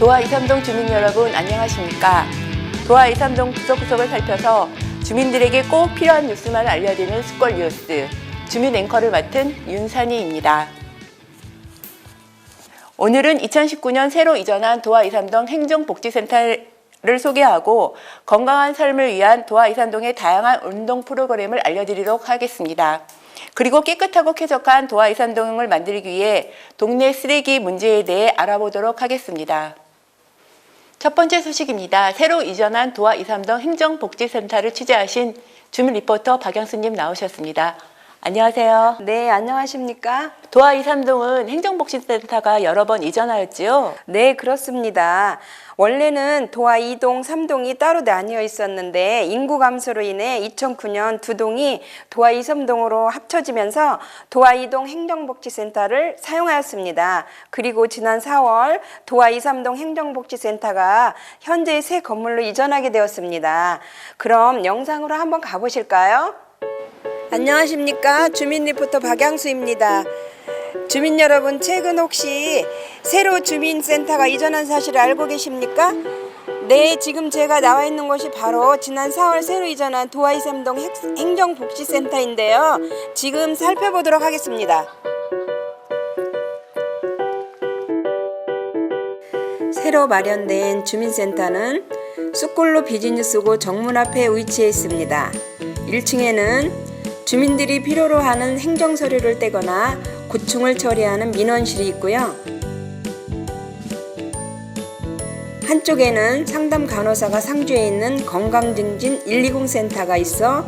도화 이삼동 주민 여러분 안녕하십니까? 도화 이삼동 구석구석을 살펴서 주민들에게 꼭 필요한 뉴스만 알려드리는 숫골 뉴스 주민 앵커를 맡은 윤산희입니다. 오늘은 2019년 새로 이전한 도화 이삼동 행정복지센터를 소개하고 건강한 삶을 위한 도화 이삼동의 다양한 운동 프로그램을 알려드리도록 하겠습니다. 그리고 깨끗하고 쾌적한 도화 이삼동을 만들기 위해 동네 쓰레기 문제에 대해 알아보도록 하겠습니다. 첫 번째 소식입니다. 새로 이전한 도화 이삼동 행정복지센터를 취재하신 주민 리포터 박영수님 나오셨습니다. 안녕하세요. 네, 안녕하십니까? 도화 이삼동은 행정복지센터가 여러 번 이전하였지요? 네, 그렇습니다. 원래는 도화 2동, 3동이 따로 나뉘어 있었는데 인구 감소로 인해 2009년 두 동이 도화 이삼동으로 합쳐지면서 도화 2동 행정복지센터를 사용하였습니다. 그리고 지난 4월 도화 이삼동 행정복지센터가 현재 새 건물로 이전하게 되었습니다. 그럼 영상으로 한번 가보실까요? 안녕하십니까? 주민 리포터 박양수입니다. 주민 여러분, 최근 혹시 새로 주민센터가 이전한 사실을 알고 계십니까? 네, 지금 제가 나와 있는 곳이 바로 지난 4월 새로 이전한 도화 이삼동 행정복지센터인데요. 지금 살펴보도록 하겠습니다. 새로 마련된 주민센터는 쑥골로 비즈니스고 정문 앞에 위치해 있습니다. 1층에는 주민들이 필요로 하는 행정서류를 떼거나 고충을 처리하는 민원실이 있고요. 한쪽에는 상담 간호사가 상주해 있는 건강증진 120 센터가 있어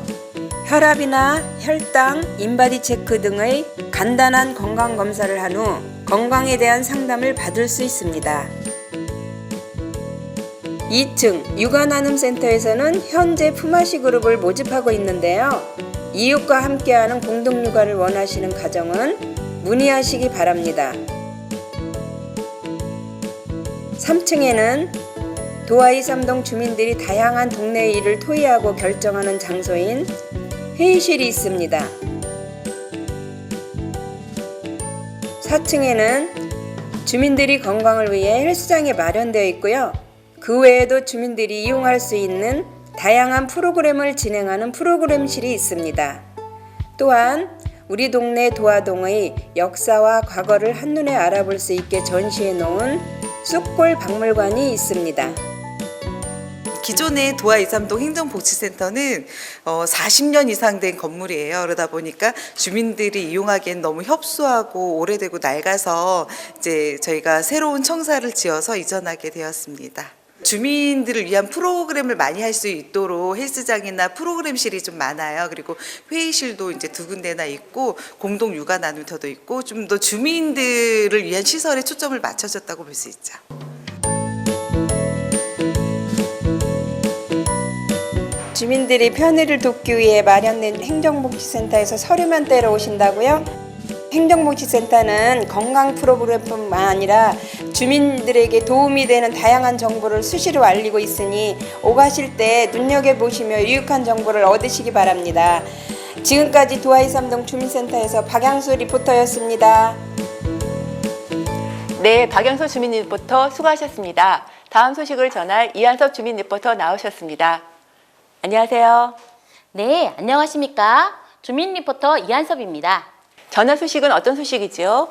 혈압이나 혈당, 인바디 체크 등의 간단한 건강검사를 한 후 건강에 대한 상담을 받을 수 있습니다. 2층 육아나눔센터에서는 현재 품앗이 그룹을 모집하고 있는데요. 이웃과 함께하는 공동육아를 원하시는 가정은 문의하시기 바랍니다. 3층에는 도화 이삼동 주민들이 다양한 동네 일을 토의하고 결정하는 장소인 회의실이 있습니다. 4층에는 주민들이 건강을 위해 헬스장이 마련되어 있고요. 그 외에도 주민들이 이용할 수 있는 다양한 프로그램을 진행하는 프로그램실이 있습니다. 또한 우리 동네 도화동의 역사와 과거를 한눈에 알아볼 수 있게 전시해 놓은 쑥골 박물관이 있습니다. 기존의 도화 이삼동 행정복지센터는 40년 이상 된 건물이에요. 그러다 보니까 주민들이 이용하기엔 너무 협소하고 오래되고 낡아서 이제 저희가 새로운 청사를 지어서 이전하게 되었습니다. 주민들을 위한 프로그램을 많이 할 수 있도록 헬스장이나 프로그램실이 좀 많아요. 그리고 회의실도 이제 2군데나 있고 공동 육아 나눔터도 있고 좀 더 주민들을 위한 시설에 초점을 맞춰졌다고 볼 수 있죠. 주민들이 편의를 돕기 위해 마련된 행정복지센터에서 서류만 떼러 오신다고요? 행정복지센터는 건강 프로그램뿐만 아니라 주민들에게 도움이 되는 다양한 정보를 수시로 알리고 있으니 오가실 때 눈여겨보시며 유익한 정보를 얻으시기 바랍니다. 지금까지 도화 이삼동 주민센터에서 박양수 리포터였습니다. 네, 박영수 주민 리포터 수고하셨습니다. 다음 소식을 전할 이한섭 주민 리포터 나오셨습니다. 안녕하세요. 네, 안녕하십니까? 주민 리포터 이한섭입니다. 전화 소식은 어떤 소식이지요?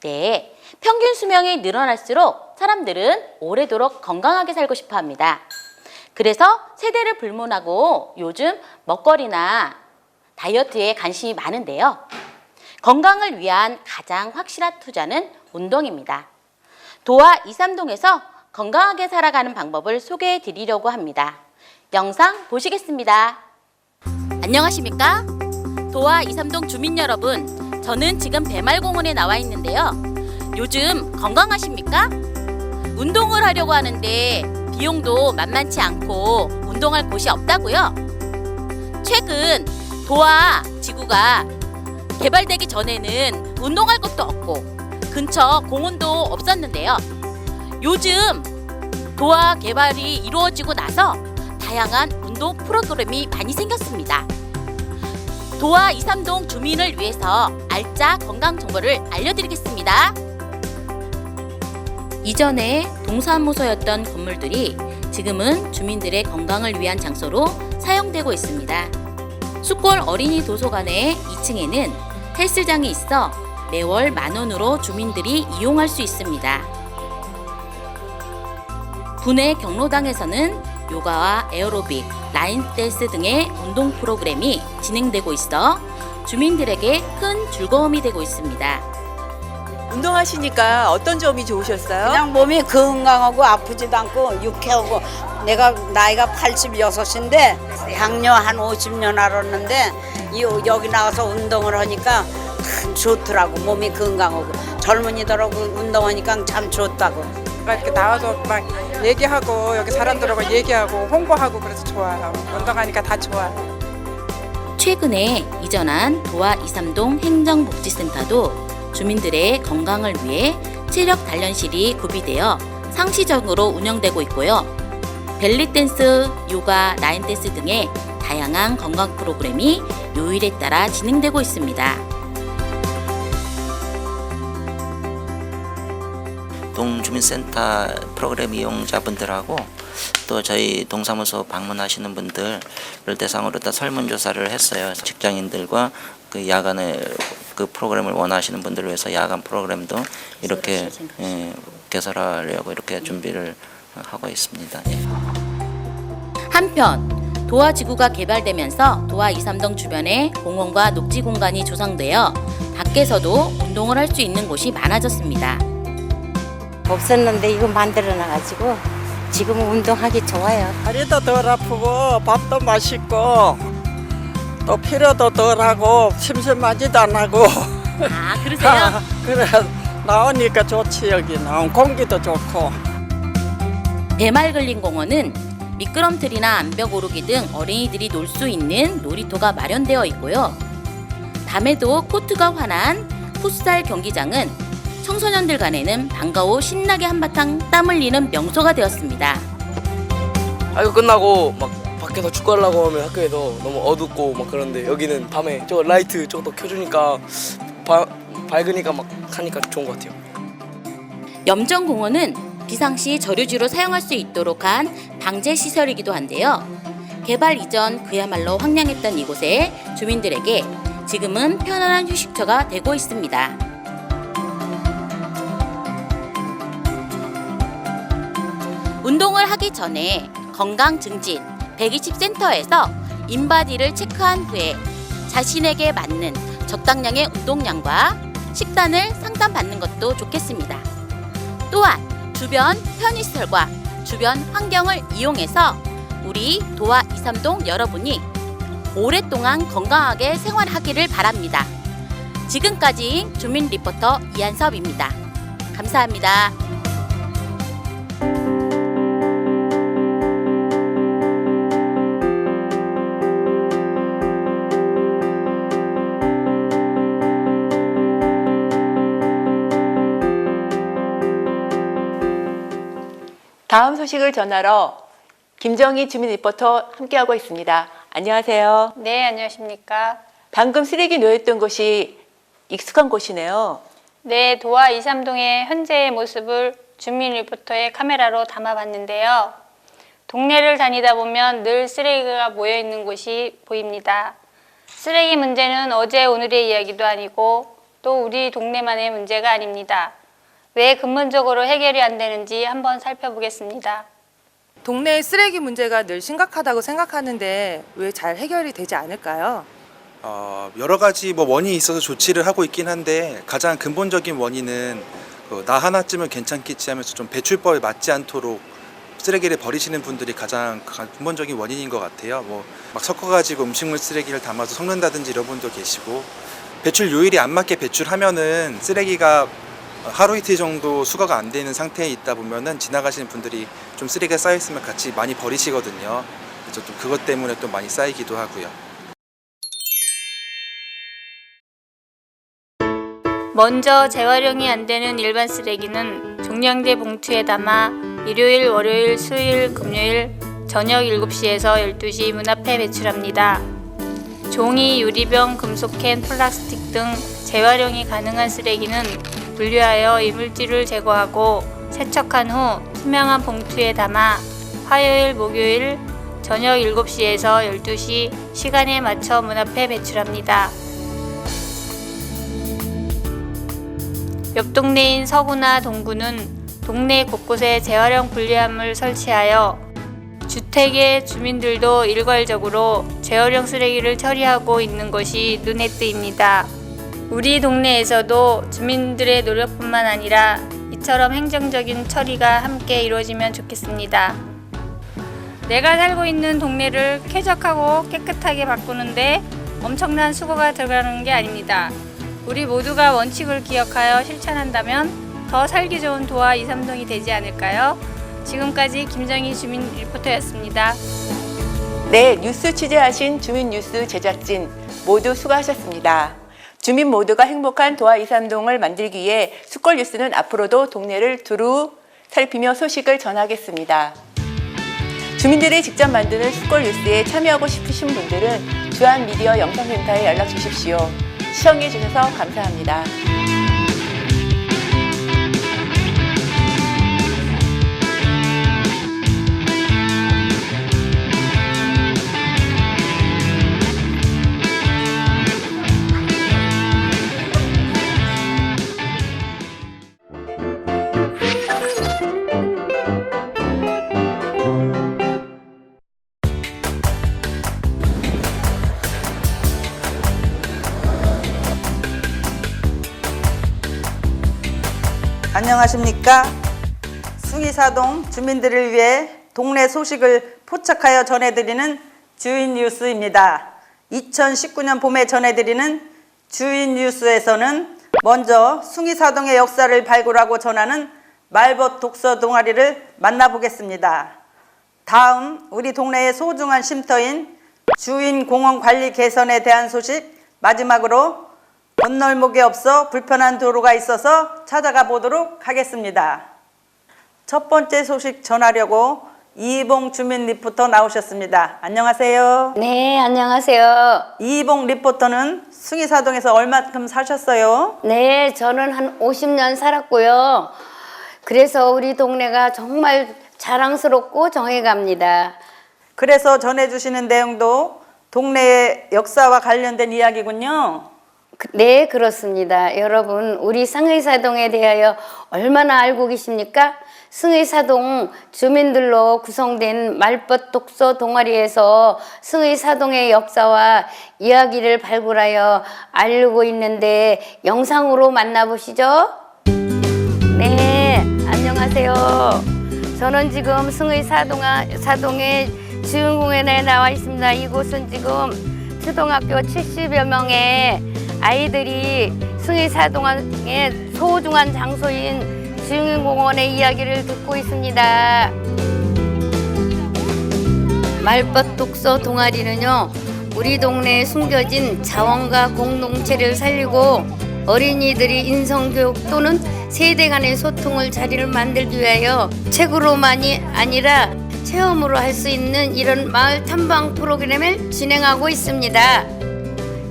네, 평균 수명이 늘어날수록 사람들은 오래도록 건강하게 살고 싶어 합니다. 그래서 세대를 불문하고 요즘 먹거리나 다이어트에 관심이 많은데요. 건강을 위한 가장 확실한 투자는 운동입니다. 도화 이삼동에서 건강하게 살아가는 방법을 소개해 드리려고 합니다. 영상 보시겠습니다. 안녕하십니까? 도화 이삼동 주민 여러분, 저는 지금 배말공원에 나와 있는데요. 요즘 건강하십니까? 운동을 하려고 하는데 비용도 만만치 않고 운동할 곳이 없다고요? 최근 도화 지구가 개발되기 전에는 운동할 곳도 없고 근처 공원도 없었는데요. 요즘 도화 개발이 이루어지고 나서 다양한 운동 프로그램이 많이 생겼습니다. 도화 이삼동 주민을 위해서 알짜 건강 정보를 알려드리겠습니다. 이전에 동사무소였던 건물들이 지금은 주민들의 건강을 위한 장소로 사용되고 있습니다. 숫골 어린이 도서관의 2층에는 헬스장이 있어 매월 10,000원으로 주민들이 이용할 수 있습니다. 분해 경로당에서는 요가와 에어로빅, 라인 댄스 등의 운동 프로그램이 진행되고 있어 주민들에게 큰 즐거움이 되고 있습니다. 운동하시니까 어떤 점이 좋으셨어요? 그냥 몸이 건강하고 아프지도 않고 유쾌하고 내가 나이가 86인데 당뇨 한 50년 알았는데 여기 나와서 운동을 하니까 참 좋더라고. 몸이 건강하고 젊은이들하고 운동하니까 참 좋다고. 막 이렇게 나와서 막 얘기하고 여기 사람들하고 얘기하고 홍보하고 그래서 좋아요. 운동하니까 다 좋아요. 최근에 이전한 도화 이삼동 행정복지센터도 주민들의 건강을 위해 체력 단련실이 구비되어 상시적으로 운영되고 있고요. 벨리댄스, 요가, 라인댄스 등의 다양한 건강 프로그램이 요일에 따라 진행되고 있습니다. 동주민센터 프로그램 이용자분들하고 또 저희 동사무소 방문하시는 분들을 대상으로 다 설문조사를 했어요. 직장인들과 그 야간에 그 프로그램을 원하시는 분들을 위해서 야간 프로그램도 이렇게 개설하려고 이렇게 준비를 하고 있습니다. 예. 한편 도화지구가 개발되면서 도화 이삼동 주변에 공원과 녹지 공간이 조성되어 밖에서도 운동을 할 수 있는 곳이 많아졌습니다. 없었는데 이거 만들어놔가지고 지금 운동하기 좋아요. 다리도 덜 아프고 밥도 맛있고 또 피로도 덜하고 심심하지도 안 하고 아, 그러세요? 그래 나오니까 좋지. 여기 나온 공기도 좋고. 대말글린 공원은 미끄럼틀이나 암벽 오르기 등 어린이들이 놀 수 있는 놀이터가 마련되어 있고요. 밤에도 코트가 환한 풋살 경기장은 청소년들 간에는 반가워 신나게 한바탕 땀 흘리는 명소가 되었습니다. 이거 끝나고 막 밖에서 축구하려고 하면 학교에도 너무 어둡고 막 그런데 여기는 밤에 저 라이트 저것도 켜주니까 밝으니까 막 하니까 좋은 것 같아요. 염정공원은 비상시 저류지로 사용할 수 있도록 한 방제 시설이기도 한데요. 개발 이전 그야말로 황량했던 이곳에 주민들에게 지금은 편안한 휴식처가 되고 있습니다. 운동을 하기 전에 건강 증진 120센터에서 인바디를 체크한 후에 자신에게 맞는 적당량의 운동량과 식단을 상담받는 것도 좋겠습니다. 또한 주변 편의시설과 주변 환경을 이용해서 우리 도화 이삼동 여러분이 오랫동안 건강하게 생활하기를 바랍니다. 지금까지 주민 리포터 이한섭입니다. 감사합니다. 다음 소식을 전하러 김정희 주민 리포터 함께하고 있습니다. 안녕하세요. 네, 안녕하십니까. 방금 쓰레기 놓였던 곳이 익숙한 곳이네요. 네, 도화 이삼동의 현재의 모습을 주민 리포터의 카메라로 담아봤는데요. 동네를 다니다 보면 늘 쓰레기가 모여있는 곳이 보입니다. 쓰레기 문제는 어제 오늘의 이야기도 아니고 또 우리 동네만의 문제가 아닙니다. 왜 근본적으로 해결이 안 되는지 한번 살펴보겠습니다. 동네의 쓰레기 문제가 늘 심각하다고 생각하는데 왜 잘 해결이 되지 않을까요? 여러 가지 원인이 있어서 조치를 하고 있긴 한데 가장 근본적인 원인은 나 하나쯤은 괜찮겠지 하면서 좀 배출법에 맞지 않도록 쓰레기를 버리시는 분들이 가장 근본적인 원인인 것 같아요. 막 섞어가지고 음식물 쓰레기를 담아서 섞는다든지 이런 분도 계시고 배출 요일이 안 맞게 배출하면은 쓰레기가 하루 이틀 정도 수거가 안 되는 상태에 있다 보면은 지나가시는 분들이 좀 쓰레기가 쌓여 있으면 같이 많이 버리시거든요. 그래서 좀 그것 때문에 또 많이 쌓이기도 하고요. 먼저 재활용이 안 되는 일반 쓰레기는 종량제 봉투에 담아 일요일, 월요일, 수요일, 금요일 저녁 7시에서 12시 문 앞에 배출합니다. 종이, 유리병, 금속캔, 플라스틱 등 재활용이 가능한 쓰레기는 분류하여 이물질을 제거하고 세척한 후 투명한 봉투에 담아 화요일, 목요일 저녁 7시에서 12시 시간에 맞춰 문 앞에 배출합니다. 옆 동네인 서구나 동구는 동네 곳곳에 재활용 분리함을 설치하여 주택의 주민들도 일괄적으로 재활용 쓰레기를 처리하고 있는 것이 눈에 띄입니다. 우리 동네에서도 주민들의 노력뿐만 아니라 이처럼 행정적인 처리가 함께 이루어지면 좋겠습니다. 내가 살고 있는 동네를 쾌적하고 깨끗하게 바꾸는데 엄청난 수고가 들어가는 게 아닙니다. 우리 모두가 원칙을 기억하여 실천한다면 더 살기 좋은 도화 2, 3동이 되지 않을까요? 지금까지 김정희 주민 리포터였습니다. 네, 뉴스 취재하신 주민 뉴스 제작진 모두 수고하셨습니다. 주민 모두가 행복한 도화 2, 3동을 만들기 위해 숫골 뉴스는 앞으로도 동네를 두루 살피며 소식을 전하겠습니다. 주민들이 직접 만드는 숫골 뉴스에 참여하고 싶으신 분들은 주한미디어 영상센터에 연락 주십시오. 시청해 주셔서 감사합니다. 안녕하십니까. 숭이사동 주민들을 위해 동네 소식을 포착하여 전해드리는 주인 뉴스입니다. 2019년 봄에 전해드리는 주인 뉴스에서는 먼저 숭이사동의 역사를 발굴하고 전하는 말벗 독서 동아리를 만나보겠습니다. 다음 우리 동네의 소중한 쉼터인 주인공원 관리 개선에 대한 소식, 마지막으로 건널목이 없어 불편한 도로가 있어서 찾아가 보도록 하겠습니다. 첫 번째 소식 전하려고 이봉 주민 리포터 나오셨습니다. 안녕하세요. 네, 안녕하세요. 이봉 리포터는 숭이사동에서 얼마큼 사셨어요? 네, 저는 한 50년 살았고요. 그래서 우리 동네가 정말 자랑스럽고 정해갑니다. 그래서 전해주시는 내용도 동네의 역사와 관련된 이야기군요. 네, 그렇습니다. 여러분, 우리 숭이사동에 대하여 얼마나 알고 계십니까? 숭이사동 주민들로 구성된 말벗 독서 동아리에서 숭이사동의 역사와 이야기를 발굴하여 알고 있는데 영상으로 만나보시죠. 네, 안녕하세요. 저는 지금 숭이사동의 주인공원에 나와 있습니다. 이곳은 지금 초등학교 70여 명의 아이들이 숭이사동의 소중한 장소인 주인공원의 이야기를 듣고 있습니다. 말벗 독서 동아리는요, 우리 동네에 숨겨진 자원과 공동체를 살리고 어린이들이 인성교육 또는 세대 간의 소통을 자리를 만들기 위하여 책으로만이 아니라 체험으로 할 수 있는 이런 마을 탐방 프로그램을 진행하고 있습니다.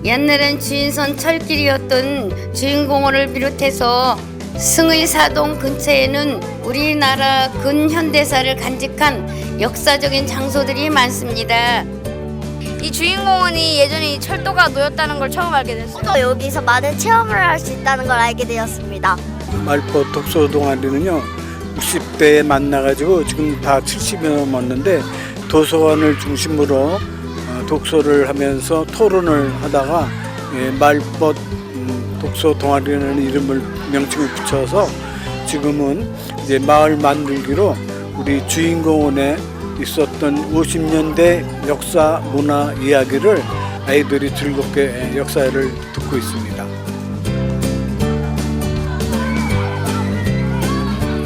옛날엔 주인선 철길이었던 주인공원을 비롯해서 숭이사동 근처에는 우리나라 근현대사를 간직한 역사적인 장소들이 많습니다. 이 주인공원이 예전에 철도가 놓였다는 걸 처음 알게 됐어요. 여기서 많은 체험을 할 수 있다는 걸 알게 되었습니다. 말벗 독서 동아리는요, 60대에 만나가지고 지금 다 70여 넘었는데 도서관을 중심으로 독서를 하면서 토론을 하다가 말벗 독서 동아리라는 이름을 명칭을 붙여서 지금은 이제 마을 만들기로 우리 주인공원에 있었던 50년대 역사 문화 이야기를 아이들이 즐겁게 역사를 듣고 있습니다.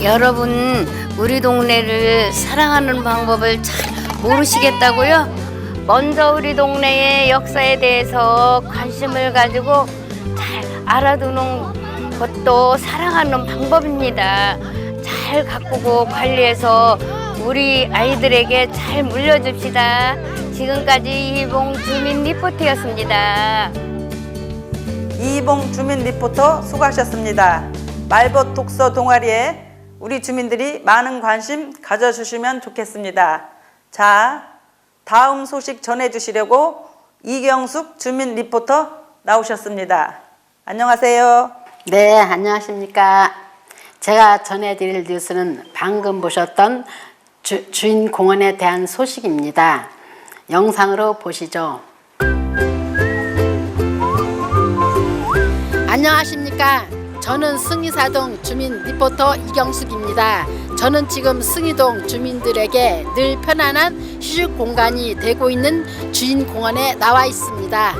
여러분, 우리 동네를 사랑하는 방법을 잘 모르시겠다고요? 먼저 우리 동네의 역사에 대해서 관심을 가지고 잘 알아두는 것도 사랑하는 방법입니다. 잘 가꾸고 관리해서 우리 아이들에게 잘 물려줍시다. 지금까지 이봉 주민 리포터였습니다. 이봉 주민 리포터 수고하셨습니다. 말벗 독서 동아리에 우리 주민들이 많은 관심 가져주시면 좋겠습니다. 자, 다음 소식 전해주시려고 이경숙 주민 리포터 나오셨습니다. 안녕하세요. 네, 안녕하십니까. 제가 전해드릴 뉴스는 방금 보셨던 주인공원에 대한 소식입니다. 영상으로 보시죠. 안녕하십니까. 저는 승희사동 주민 리포터 이경숙입니다. 저는 지금 승희동 주민들에게 늘 편안한 휴식 공간이 되고 있는 주인공원에 나와 있습니다.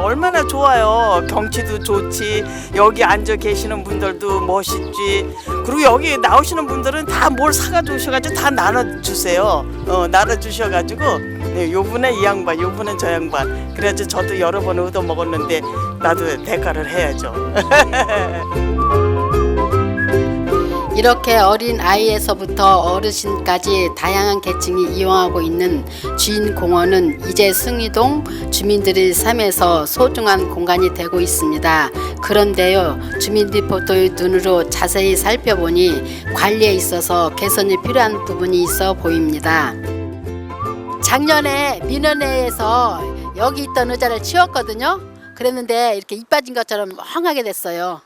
얼마나 좋아요. 경치도 좋지. 여기 앉아 계시는 분들도 멋있지. 그리고 여기 나오시는 분들은 다 뭘 사가 주셔가지고 다 나눠주세요. 나눠주셔가지고 요분은 이 양반, 요분은 저 양반. 그래가지고 저도 여러 번 얻어 먹었는데 나도 대가를 해야죠. 이렇게 어린 아이에서부터 어르신까지 다양한 계층이 이용하고 있는 주인공원은 이제 승희동 주민들의 삶에서 소중한 공간이 되고 있습니다. 그런데요, 주민 리포터의 눈으로 자세히 살펴보니 관리에 있어서 개선이 필요한 부분이 있어 보입니다. 작년에 민원회에서 여기 있던 의자를 치웠거든요. 그랬는데 이렇게 이 빠진 것처럼 헝하게 됐어요.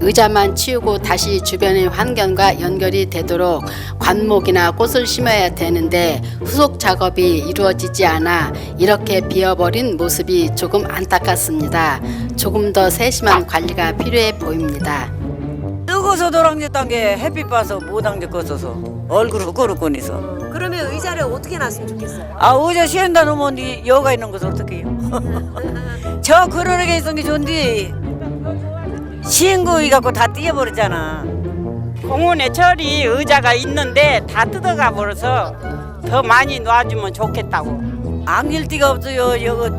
의자만 치우고 다시 주변의 환경과 연결이 되도록 관목이나 꽃을 심어야 되는데 후속 작업이 이루어지지 않아 이렇게 비어버린 모습이 조금 안타깝습니다. 조금 더 세심한 관리가 필요해 보입니다. 뜨거워서 도랑졌단 게 햇빛 봐서 못 당겼어서 얼굴 후끈후끈해서. 그러면 의자를 어떻게 놨으면 좋겠어요? 아, 의자 시엔다 놓으면 여가 있는 것을 어떻게 해요? 저 그러게 있는 게 좋은데 시행구이 갖고 다 띄어버렸잖아. 공원에 저리 의자가 있는데 다 뜯어가 버려서 더 많이 놔주면 좋겠다고. 안길 데가 없어요. 여기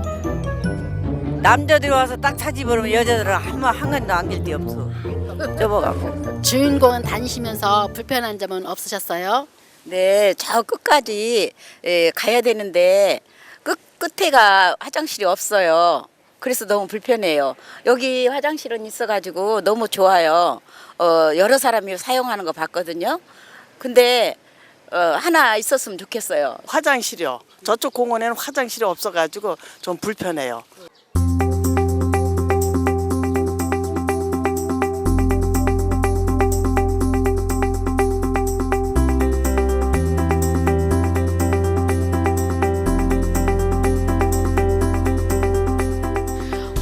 남자들이 와서 딱 차집으면 여자들은 한 건도 안길 데 없어. 접어갖고. 주인공원 다니시면서 불편한 점은 없으셨어요? 네, 저 끝까지 가야 되는데 끝에가 화장실이 없어요. 그래서 너무 불편해요. 여기 화장실은 있어가지고 너무 좋아요. 여러 사람이 사용하는 거 봤거든요. 근데 하나 있었으면 좋겠어요. 화장실이요. 저쪽 공원에는 화장실이 없어가지고 좀 불편해요.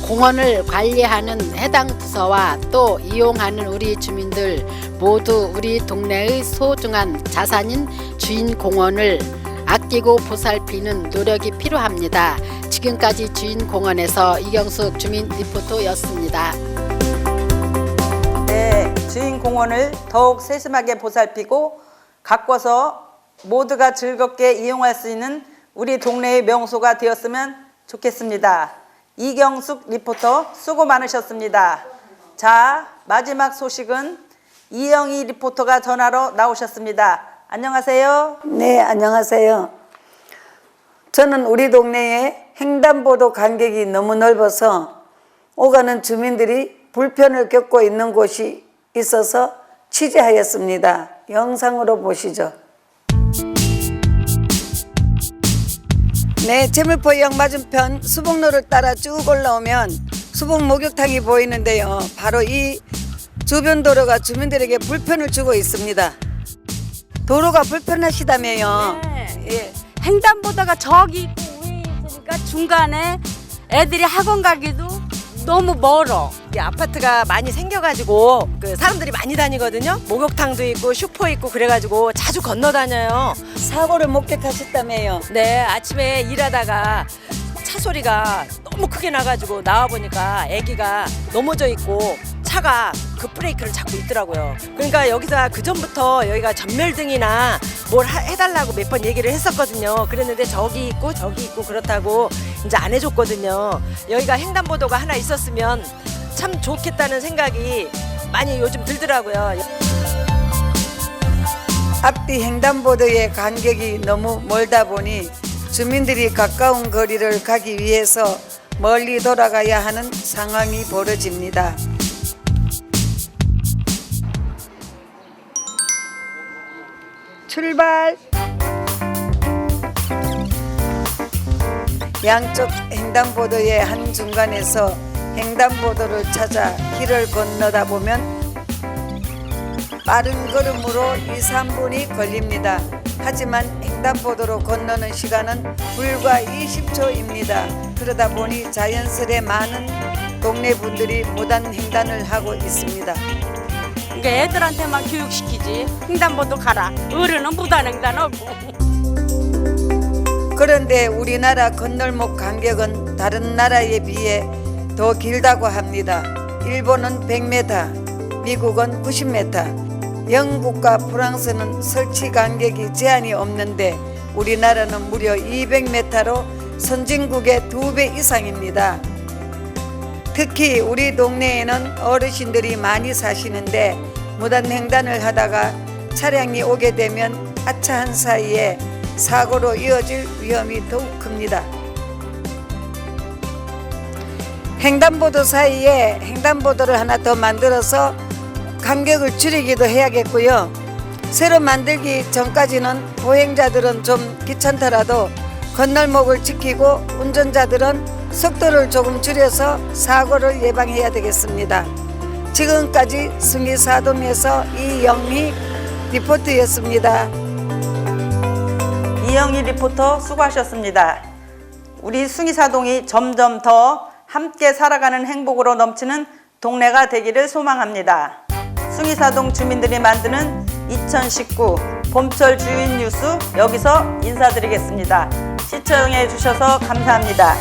공원을 관리하는 해당 부서와 또 이용하는 우리 주민들 모두 우리 동네의 소중한 자산인 주인공원을 아끼고 보살피는 노력이 필요합니다. 지금까지 주인공원에서 이경숙 주민 리포터였습니다. 네, 주인공원을 더욱 세심하게 보살피고 가꿔서 모두가 즐겁게 이용할 수 있는 우리 동네의 명소가 되었으면 좋겠습니다. 이경숙 리포터 수고 많으셨습니다. 자, 마지막 소식은 이영희 리포터가 전화로 나오셨습니다. 안녕하세요. 네, 안녕하세요. 저는 우리 동네에 횡단보도 간격이 너무 넓어서 오가는 주민들이 불편을 겪고 있는 곳이 있어서 취재하였습니다. 영상으로 보시죠. 네, 제물포역 맞은편 수복로를 따라 쭉 올라오면 수복 목욕탕이 보이는데요. 바로 이 주변 도로가 주민들에게 불편을 주고 있습니다. 도로가 불편하시다며요. 네. 예. 횡단보도가 저기 있고 위에 있으니까 중간에 애들이 학원 가기도 너무 멀어. 아파트가 많이 생겨가지고 사람들이 많이 다니거든요. 목욕탕도 있고 슈퍼 있고 그래가지고 자주 건너 다녀요. 사고를 목격하셨다며요. 네, 아침에 일하다가 차 소리가 너무 크게 나가지고 나와보니까 아기가 넘어져 있고 차가 급브레이크를 잡고 있더라고요. 그러니까 여기서 그 전부터 여기가 전멸등이나 뭘 해달라고 몇 번 얘기를 했었거든요. 그랬는데 저기 있고 그렇다고 이제 안 해줬거든요. 여기가 횡단보도가 하나 있었으면 참 좋겠다는 생각이 많이 요즘 들더라고요. 앞뒤 횡단보도의 간격이 너무 멀다 보니 주민들이 가까운 거리를 가기 위해서 멀리 돌아가야 하는 상황이 벌어집니다. 출발! 양쪽 횡단보도의 한 중간에서 횡단보도를 찾아 길을 건너다 보면 빠른 걸음으로 2~3분이 걸립니다. 하지만 횡단보도로 건너는 시간은 불과 20초입니다. 그러다 보니 자연스레 많은 동네 분들이 무단 횡단을 하고 있습니다. 그러니까 애들한테만 교육시키지. 횡단보도 가라. 어른은 무단 횡단하고. 그런데 우리나라 건널목 간격은 다른 나라에 비해 더 길다고 합니다. 일본은 100m, 미국은 90m, 영국과 프랑스는 설치 간격이 제한이 없는데 우리나라는 무려 200m로 선진국의 2배 이상입니다. 특히 우리 동네에는 어르신들이 많이 사시는데 무단 횡단을 하다가 차량이 오게 되면 아차한 사이에 사고로 이어질 위험이 더욱 큽니다. 횡단보도 사이에 횡단보도를 하나 더 만들어서 간격을 줄이기도 해야겠고요. 새로 만들기 전까지는 보행자들은 좀 귀찮더라도 건널목을 지키고 운전자들은 속도를 조금 줄여서 사고를 예방해야 되겠습니다. 지금까지 승희사동에서 이영희 리포터였습니다. 이영희 리포터 수고하셨습니다. 우리 숭이사동이 점점 더 함께 살아가는 행복으로 넘치는 동네가 되기를 소망합니다. 숭이사동 주민들이 만드는 2019 봄철 주인 뉴스 여기서 인사드리겠습니다. 시청해 주셔서 감사합니다.